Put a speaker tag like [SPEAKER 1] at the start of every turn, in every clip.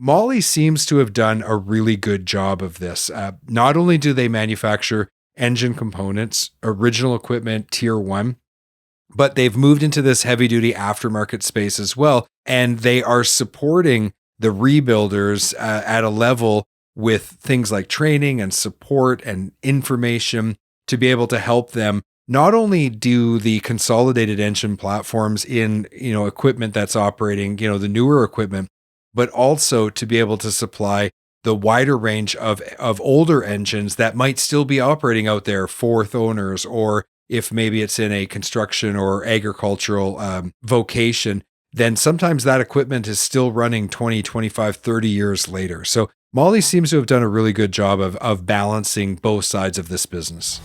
[SPEAKER 1] MAHLE seems to have done a really good job of this. Not only do they manufacture engine components, original equipment, tier one, but they've moved into this heavy duty aftermarket space as well. And they are supporting the rebuilders at a level with things like training and support and information to be able to help them not only do the consolidated engine platforms in, equipment that's operating, the newer equipment, but also to be able to supply the wider range of older engines that might still be operating out there, fourth owners, or if maybe it's in a construction or agricultural vocation, then sometimes that equipment is still running 20, 25, 30 years later. So MAHLE seems to have done a really good job of balancing both sides of this business.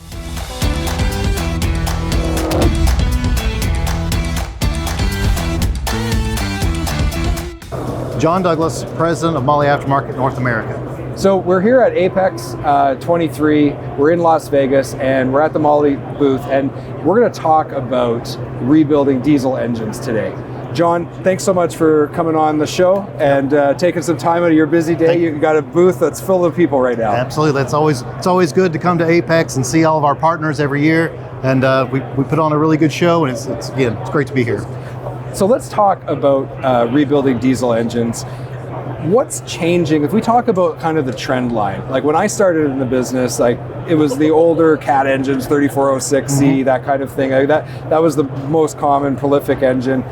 [SPEAKER 2] John Douglas, President of MAHLE Aftermarket North America.
[SPEAKER 3] So we're here at Apex 23, we're in Las Vegas, and we're at the MAHLE booth, and we're going to talk about rebuilding diesel engines today. John, thanks so much for coming on the show and taking some time out of your busy day. You've got a booth that's full of people right now.
[SPEAKER 2] Absolutely, it's always good to come to Apex and see all of our partners every year, and we put on a really good show, and it's great to be here.
[SPEAKER 3] So let's talk about rebuilding diesel engines. What's changing? If we talk about kind of the trend line, like when I started in the business, like it was the older Cat engines, 3406C, that kind of thing. Like that was the most common prolific engine.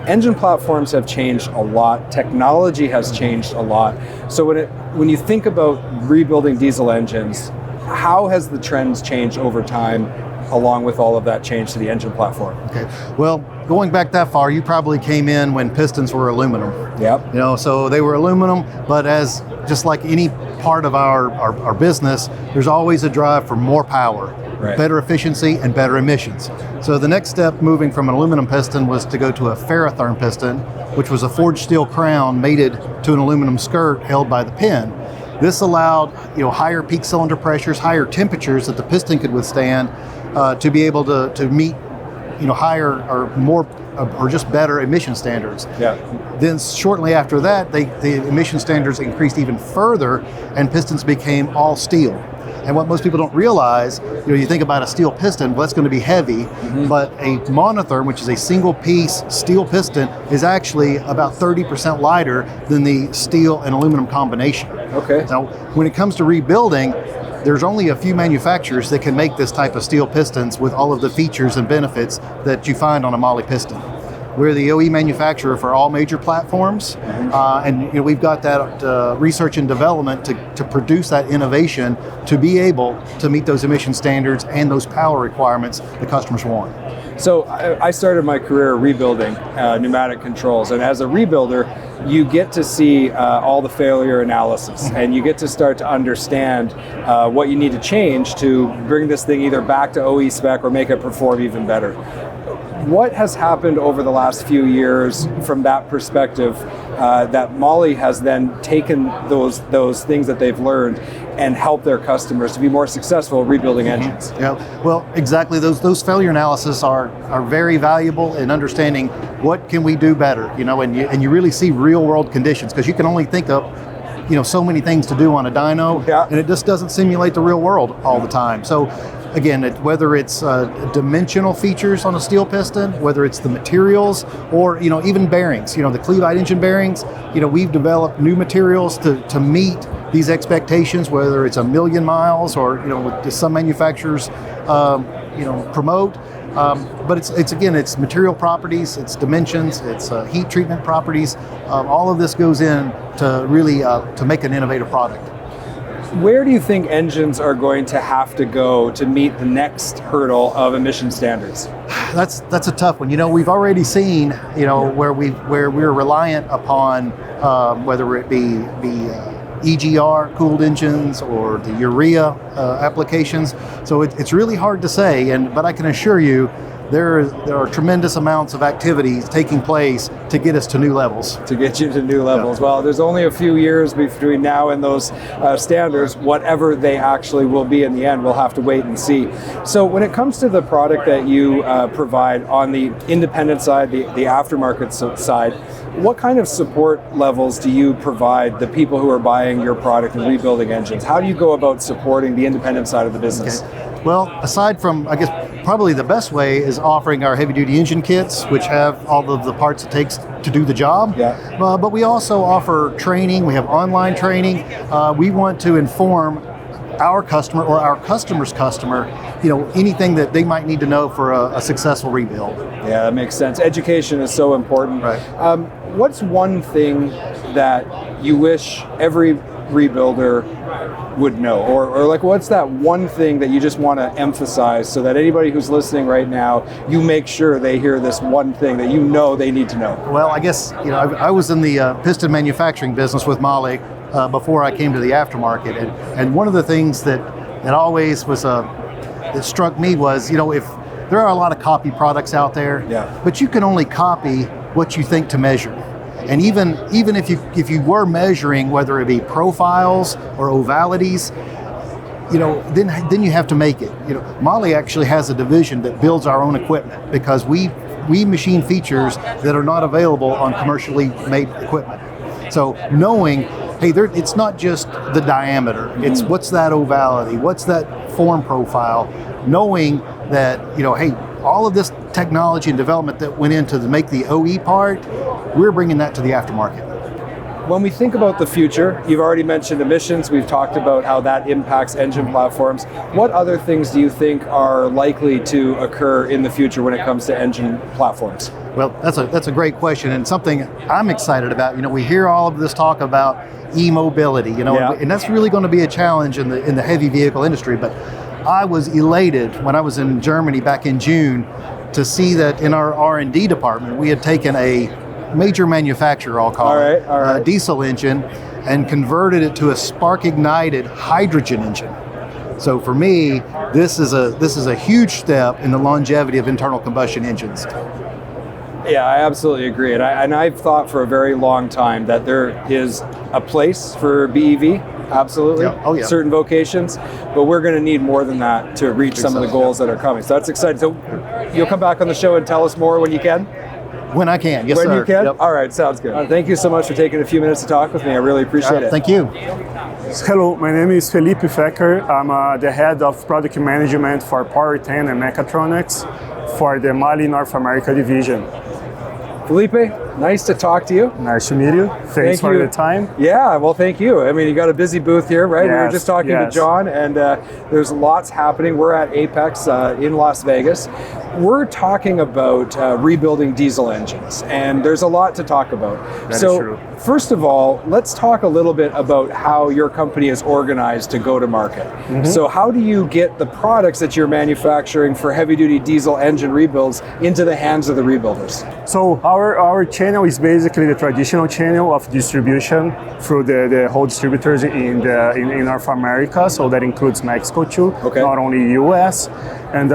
[SPEAKER 3] Engine platforms have changed a lot. Technology has changed a lot. So when you think about rebuilding diesel engines, how has the trends changed over time along with all of that change to the engine platform?
[SPEAKER 2] Okay, well, going back that far, you probably came in when pistons were aluminum.
[SPEAKER 3] Yep.
[SPEAKER 2] So they were aluminum, but as just like any part of our business, there's always a drive for more power,
[SPEAKER 3] right,
[SPEAKER 2] better efficiency, and better emissions. So the next step moving from an aluminum piston was to go to a ferrotherm piston, which was a forged steel crown mated to an aluminum skirt held by the pin. This allowed higher peak cylinder pressures, higher temperatures that the piston could withstand, to be able to meet higher or more or just better emission standards.
[SPEAKER 3] Yeah.
[SPEAKER 2] Then shortly after that, the emission standards increased even further, and pistons became all steel. And what most people don't realize, you think about a steel piston, well, that's going to be heavy, but a monotherm, which is a single piece steel piston, is actually about 30% lighter than the steel and aluminum combination.
[SPEAKER 3] Okay.
[SPEAKER 2] Now, when it comes to rebuilding, there's only a few manufacturers that can make this type of steel pistons with all of the features and benefits that you find on a MAHLE piston. We're the OE manufacturer for all major platforms, and we've got that research and development to produce that innovation to be able to meet those emission standards and those power requirements the customers want.
[SPEAKER 3] So I started my career rebuilding pneumatic controls, and as a rebuilder, you get to see all the failure analysis, and you get to start to understand what you need to change to bring this thing either back to OE spec or make it perform even better. What has happened over the last few years from that perspective that MAHLE has then taken those things that they've learned and helped their customers to be more successful rebuilding engines?
[SPEAKER 2] Yeah, well, exactly. Those failure analysis are very valuable in understanding what can we do better, and you really see real world conditions, because you can only think of so many things to do on a dyno, and it just doesn't simulate the real world all the time. So again, whether it's dimensional features on a steel piston, whether it's the materials, or even bearings, the Cleveite engine bearings, we've developed new materials to meet these expectations, whether it's 1,000,000 miles or what some manufacturers promote. But it's material properties, it's dimensions, it's heat treatment properties. All of this goes in to really to make an innovative product.
[SPEAKER 3] Where do you think engines are going to have to go to meet the next hurdle of emission standards?
[SPEAKER 2] That's a tough one. We've already seen where we're reliant upon whether it be EGR cooled engines or the urea applications. So it's really hard to say, but I can assure you there are tremendous amounts of activities taking place to get us to new levels.
[SPEAKER 3] To get you to new levels. Well, there's only a few years between now and those standards. Whatever they actually will be in the end, we'll have to wait and see. So when it comes to the product that you provide on the independent side, the aftermarket side, what kind of support levels do you provide the people who are buying your product and rebuilding engines? How do you go about supporting the independent side of the business?
[SPEAKER 2] Okay. Well, aside from, I guess, probably the best way is offering our heavy-duty engine kits, which have all of the parts it takes to do the job.
[SPEAKER 3] Yeah.
[SPEAKER 2] But we also offer training. We have online training. We want to inform our customer or our customer's customer, anything that they might need to know for a successful rebuild.
[SPEAKER 3] Yeah, that makes sense. Education is so important.
[SPEAKER 2] Right.
[SPEAKER 3] What's one thing that you wish every rebuilder would know, or like what's that one thing that you just want to emphasize so that anybody who's listening right now, you make sure they hear this one thing that they need to know?
[SPEAKER 2] Well, I guess I was in the piston manufacturing business with MAHLE before I came to the aftermarket, and one of the things that always was that struck me was if there are a lot of copy products out there, but you can only copy what you think to measure. And even if you were measuring, whether it be profiles or ovalities, then you have to make it. MAHLE actually has a division that builds our own equipment because we machine features that are not available on commercially made equipment. So knowing, hey, it's not just the diameter, it's what's that ovality, what's that form profile, knowing that, hey, all of this technology and development that went into to make the OE part, we're bringing that to the aftermarket.
[SPEAKER 3] When we think about the future, you've already mentioned emissions. We've talked about how that impacts engine platforms. What other things do you think are likely to occur in the future when it comes to engine platforms?
[SPEAKER 2] Well, that's a great question and something I'm excited about. We hear all of this talk about e-mobility, and that's really going to be a challenge in the heavy vehicle industry. But I was elated when I was in Germany back in June to see that in our R&D department, we had taken a major manufacturer, I'll call it, a diesel engine, and converted it to a spark-ignited hydrogen engine. So for me, this is a huge step in the longevity of internal combustion engines.
[SPEAKER 3] Yeah, I absolutely agree. And I've thought for a very long time that there is a place for BEV, absolutely, certain vocations, but we're going to need more than that to reach some of the goals that are coming. So that's exciting. So you'll come back on the show and tell us more when you can?
[SPEAKER 2] When I can, yes,
[SPEAKER 3] sir. When you can?
[SPEAKER 2] Yep.
[SPEAKER 3] All right, sounds good. Thank you so much for taking a few minutes to talk with me. I really appreciate it.
[SPEAKER 2] Thank you.
[SPEAKER 4] Hello, my name is Felipe Fequer. I'm the head of product management for powertrain and mechatronics for the MAHLE North American Division.
[SPEAKER 3] Felipe, nice to talk to you.
[SPEAKER 4] Nice to meet you. Thanks for the time.
[SPEAKER 3] Yeah, well, thank you. I mean, you got a busy booth here, right?
[SPEAKER 4] Yes,
[SPEAKER 3] we were just talking to John, and there's lots happening. We're at Apex in Las Vegas. We're talking about rebuilding diesel engines, and there's a lot to talk about.
[SPEAKER 4] That is true.
[SPEAKER 3] First of all, let's talk a little bit about how your company is organized to go to market. So how do you get the products that you're manufacturing for heavy-duty diesel engine rebuilds into the hands of the rebuilders?
[SPEAKER 4] So our channel is basically the traditional channel of distribution through the whole distributors in North America. So that includes Mexico too, not only US. And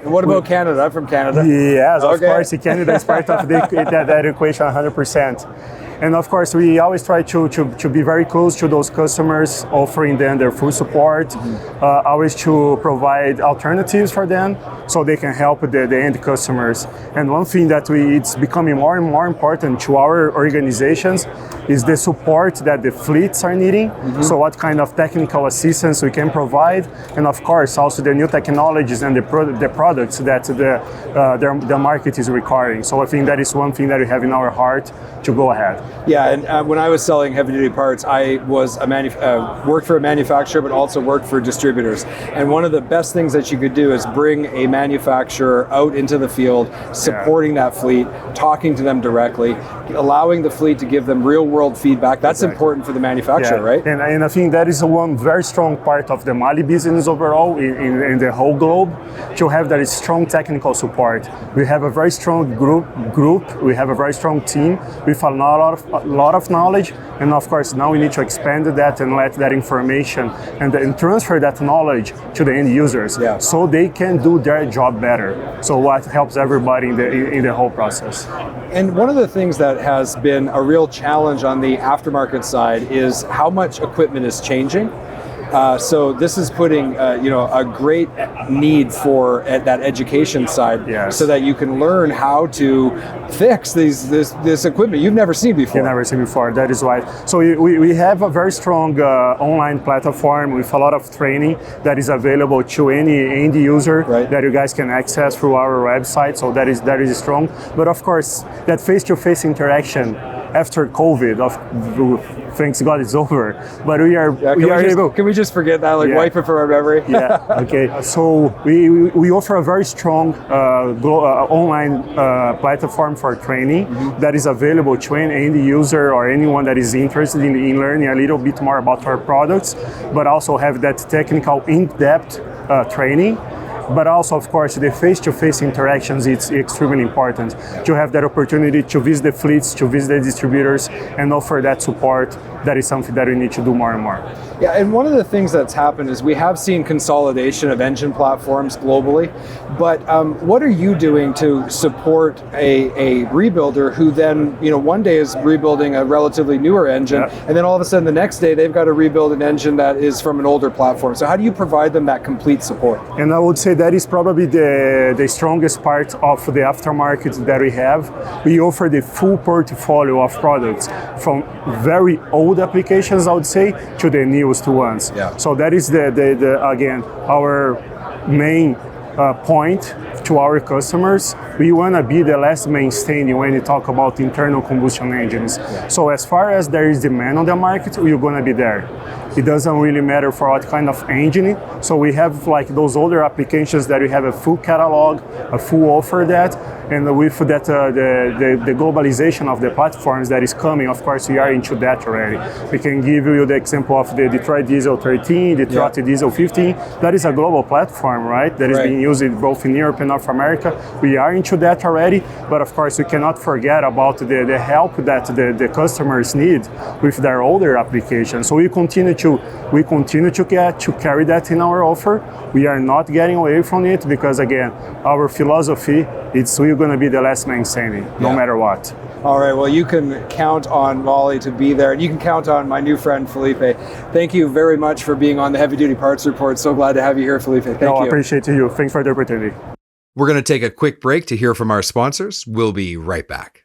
[SPEAKER 3] what about Canada? I'm from Canada.
[SPEAKER 4] Yes, of course, Canada is part of that equation 100%. And of course, we always try to be very close to those customers, offering them their full support, always to provide alternatives for them so they can help the end customers. And one thing that it's becoming more and more important to our organizations is the support that the fleets are needing. So what kind of technical assistance we can provide, and of course also the new technologies and the products that the market is requiring. So I think that is one thing that we have in our heart to go ahead.
[SPEAKER 3] Yeah, and when I was selling heavy-duty parts, I was worked for a manufacturer, but also worked for distributors. And one of the best things that you could do is bring a manufacturer out into the field, supporting that fleet, talking to them directly, allowing the fleet to give them real-world feedback. That's important for the manufacturer, right?
[SPEAKER 4] And I think that is one very strong part of the MAHLE business overall in the whole globe, to have that strong technical support. We have a very strong group. We have a very strong team with a lot lot of knowledge, and of course now we need to expand that and let that information and transfer that knowledge to the end users, so they can do their job better. So what helps everybody in the whole process.
[SPEAKER 3] And one of the things that has been a real challenge on the aftermarket side is how much equipment is changing. So this is putting, a great need for that education side, so that you can learn how to fix this equipment you've never seen before.
[SPEAKER 4] You've never seen before. That is right. So we have a very strong online platform with a lot of training that is available to any end user that you guys can access through our website. So that is strong. But of course, that face-to-face interaction after COVID, thanks God it's over. But we are able.
[SPEAKER 3] Can we just forget that? Wipe it from our memory.
[SPEAKER 4] Okay. So we offer a very strong online platform for training that is available to any end user or anyone that is interested in learning a little bit more about our products, but also have that technical in-depth training. But also, of course, the face-to-face interactions, it's extremely important to have that opportunity to visit the fleets, to visit the distributors, and offer that support. That is something that we need to do more and more.
[SPEAKER 3] Yeah, and one of the things that's happened is we have seen consolidation of engine platforms globally, but what are you doing to support a rebuilder who then, one day is rebuilding a relatively newer engine, and then all of a sudden the next day they've got to rebuild an engine that is from an older platform. So how do you provide them that complete support?
[SPEAKER 4] And I would say that is probably the strongest part of the aftermarket that we have. We offer the full portfolio of products from very old applications, I would say, to the newest ones. So that is the again, our main point to our customers. We want to be the last mainstay when you talk about internal combustion engines. So as far as there is demand on the market, we're going to be there. It doesn't really matter for what kind of engine. So we have those older applications that we have a full catalog, a full offer that, and with that the globalization of the platforms that is coming, of course, we are into that already. We can give you the example of the Detroit Diesel 13, Detroit Diesel 15. That is a global platform, right? That is being used both in Europe and North America. We are into that already, but of course, we cannot forget about the help that the customers need with their older applications. So we continue to carry that in our offer. We are not getting away from it because, again, our philosophy is we're going to be the last man standing, no matter what.
[SPEAKER 3] All right, well, you can count on MAHLE to be there, and you can count on my new friend, Felipe. Thank you very much for being on the Heavy Duty Parts Report. So glad to have you here, Felipe. Thank you.
[SPEAKER 4] I appreciate you. Thanks for the opportunity.
[SPEAKER 1] We're going to take a quick break to hear from our sponsors. We'll be right back.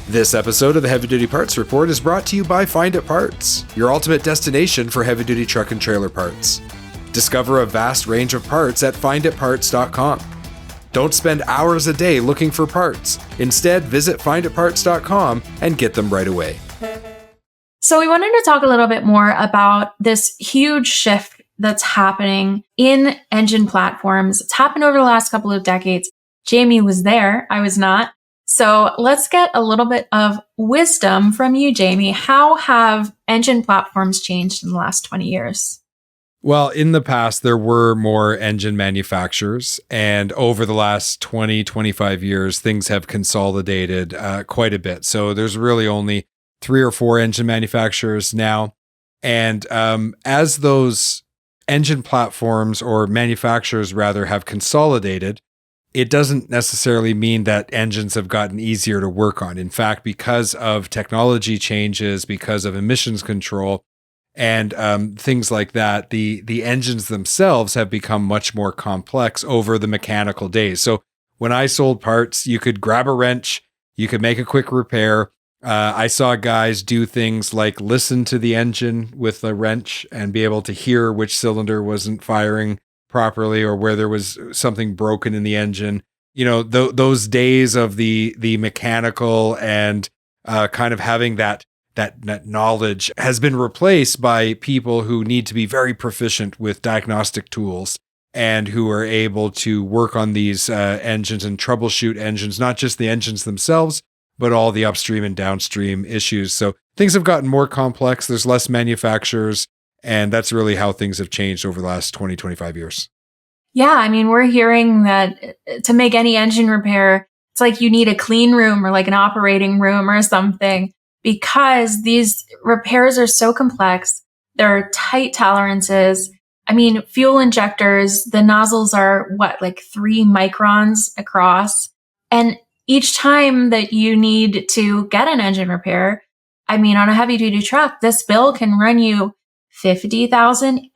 [SPEAKER 1] This episode of the Heavy Duty Parts Report is brought to you by Find It Parts, your ultimate destination for heavy duty truck and trailer parts. Discover a vast range of parts at finditparts.com. Don't spend hours a day looking for parts. Instead, visit finditparts.com and get them right away.
[SPEAKER 5] So we wanted to talk a little bit more about this huge shift that's happening in engine platforms. It's happened over the last couple of decades. Jamie was there. I was not. So let's get a little bit of wisdom from you, Jamie. How have engine platforms changed in the last 20 years?
[SPEAKER 1] Well, in the past, there were more engine manufacturers, and over the last 20, 25 years, things have consolidated quite a bit. So there's really only 3 or 4 engine manufacturers now. And as those engine platforms, or manufacturers rather, have consolidated, it doesn't necessarily mean that engines have gotten easier to work on. In fact, because of technology changes, because of emissions control, and things like that, the engines themselves have become much more complex over the mechanical days. So when I sold parts, you could grab a wrench, you could make a quick repair. I saw guys do things like listen to the engine with a wrench and be able to hear which cylinder wasn't firing properly or where there was something broken in the engine. You know, those days of the mechanical and kind of having that knowledge has been replaced by people who need to be very proficient with diagnostic tools and who are able to work on these engines and troubleshoot engines, not just the engines themselves, but all the upstream and downstream issues. So things have gotten more complex. There's less manufacturers, and that's really how things have changed over the last 20, 25 years.
[SPEAKER 5] Yeah, I mean, we're hearing that to make any engine repair, it's like you need a clean room or like an operating room or something, because these repairs are so complex. There are tight tolerances. I mean, fuel injectors, the nozzles are like 3 microns across. And each time that you need to get an engine repair, I mean, on a heavy duty truck, this bill can run you $50,000,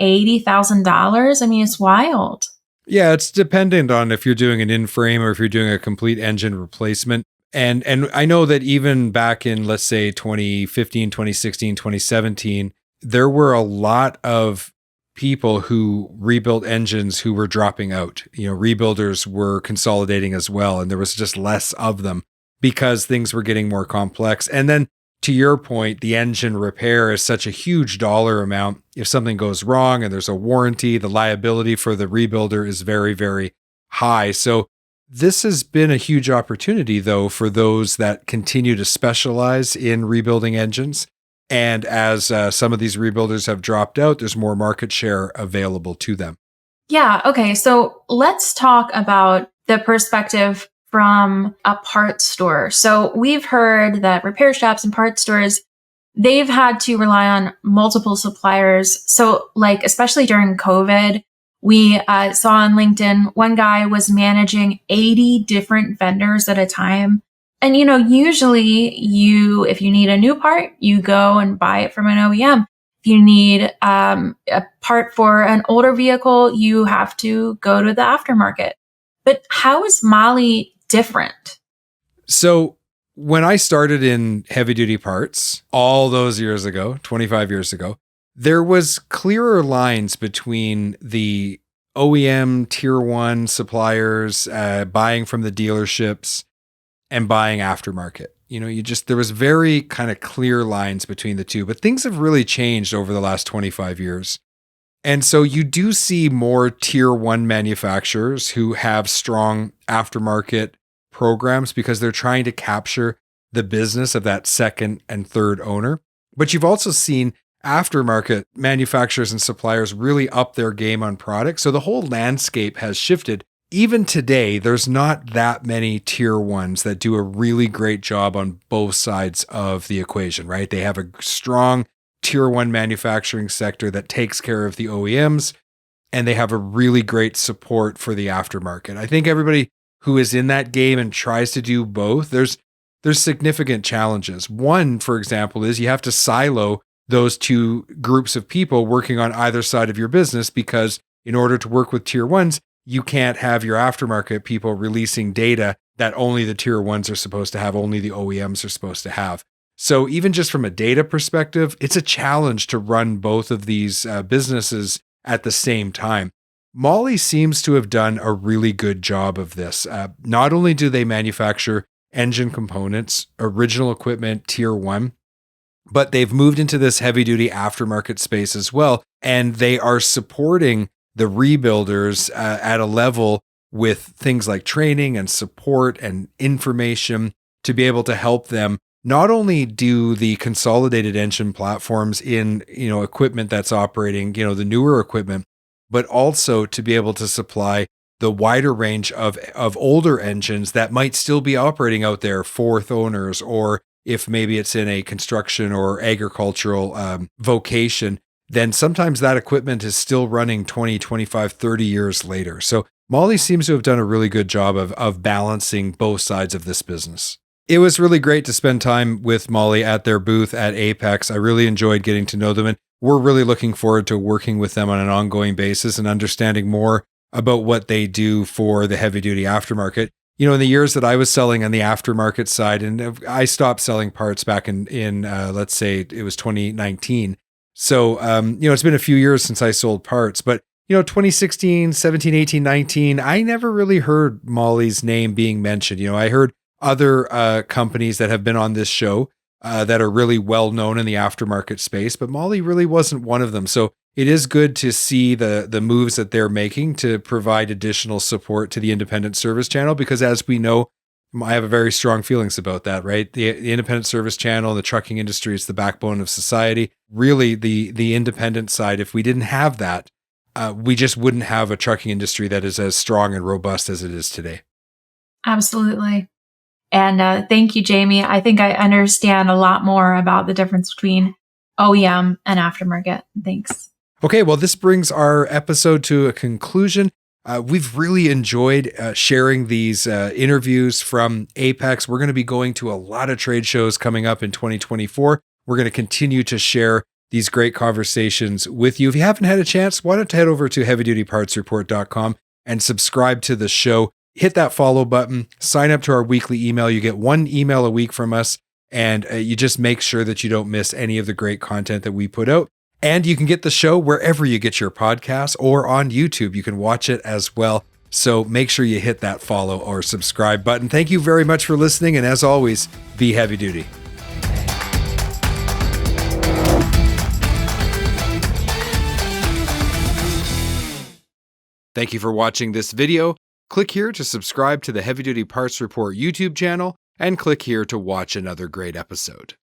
[SPEAKER 5] $80,000. I mean, it's wild.
[SPEAKER 1] Yeah, it's dependent on if you're doing an in-frame or if you're doing a complete engine replacement. And I know that even back in, let's say, 2015, 2016, 2017, there were a lot of people who rebuilt engines who were dropping out. Rebuilders were consolidating as well, and there was just less of them because things were getting more complex. And then to your point, the engine repair is such a huge dollar amount. If something goes wrong and there's a warranty, the liability for the rebuilder is very, very high. So this has been a huge opportunity, though, for those that continue to specialize in rebuilding engines. And as some of these rebuilders have dropped out, there's more market share available to them.
[SPEAKER 5] Yeah. Okay. So let's talk about the perspective from a parts store. So we've heard that repair shops and parts stores, they've had to rely on multiple suppliers. So especially during COVID, we saw on LinkedIn, one guy was managing 80 different vendors at a time. And, usually if you need a new part, you go and buy it from an OEM. If you need a part for an older vehicle, you have to go to the aftermarket. But how is MAHLE different?
[SPEAKER 1] So when I started in heavy duty parts all those years ago, 25 years ago, there was clearer lines between the OEM tier 1 suppliers buying from the dealerships and buying aftermarket. There was very kind of clear lines between the two, but things have really changed over the last 25 years. And so you do see more tier 1 manufacturers who have strong aftermarket programs because they're trying to capture the business of that second and third owner. But you've also seen aftermarket manufacturers and suppliers really up their game on products. So the whole landscape has shifted. Even today, there's not that many tier 1s that do a really great job on both sides of the equation, right? They have a strong tier 1 manufacturing sector that takes care of the OEMs, and they have a really great support for the aftermarket. I think everybody who is in that game and tries to do both, there's significant challenges. One, for example, is you have to silo those two groups of people working on either side of your business, because in order to work with tier 1s, you can't have your aftermarket people releasing data that only the tier 1s are supposed to have, only the OEMs are supposed to have. So even just from a data perspective, it's a challenge to run both of these businesses at the same time. MAHLE seems to have done a really good job of this. Not only do they manufacture engine components, original equipment, tier 1, but they've moved into this heavy-duty aftermarket space as well, and they are supporting the rebuilders at a level with things like training and support and information to be able to help them not only do the consolidated engine platforms in equipment that's operating, the newer equipment, but also to be able to supply the wider range of older engines that might still be operating out there, fourth owners, or if maybe it's in a construction or agricultural vocation, then sometimes that equipment is still running 20, 25, 30 years later. So MAHLE seems to have done a really good job of balancing both sides of this business. It was really great to spend time with MAHLE at their booth at Apex. I really enjoyed getting to know them, and we're really looking forward to working with them on an ongoing basis and understanding more about what they do for the heavy-duty aftermarket. In the years that I was selling on the aftermarket side, and I stopped selling parts back in let's say it was 2019. So, it's been a few years since I sold parts, but 2016, 17, 18, 19, I never really heard MAHLE's name being mentioned. I heard other companies that have been on this show that are really well known in the aftermarket space, but MAHLE really wasn't one of them. So it is good to see the moves that they're making to provide additional support to the independent service channel, because as we know, I have a very strong feelings about that, right? The independent service channel, the trucking industry is the backbone of society. Really, the independent side, if we didn't have that, we just wouldn't have a trucking industry that is as strong and robust as it is today.
[SPEAKER 5] Absolutely. And thank you, Jamie. I think I understand a lot more about the difference between OEM and aftermarket. Thanks.
[SPEAKER 1] Okay, well, this brings our episode to a conclusion. We've really enjoyed sharing these interviews from Apex. We're going to be going to a lot of trade shows coming up in 2024. We're going to continue to share these great conversations with you. If you haven't had a chance, why don't you head over to heavydutypartsreport.com and subscribe to the show. Hit that follow button, sign up to our weekly email. You get 1 email a week from us, and you just make sure that you don't miss any of the great content that we put out. And you can get the show wherever you get your podcasts or on YouTube. You can watch it as well. So make sure you hit that follow or subscribe button. Thank you very much for listening. And as always, be heavy duty. Thank you for watching this video. Click here to subscribe to the Heavy Duty Parts Report YouTube channel and click here to watch another great episode.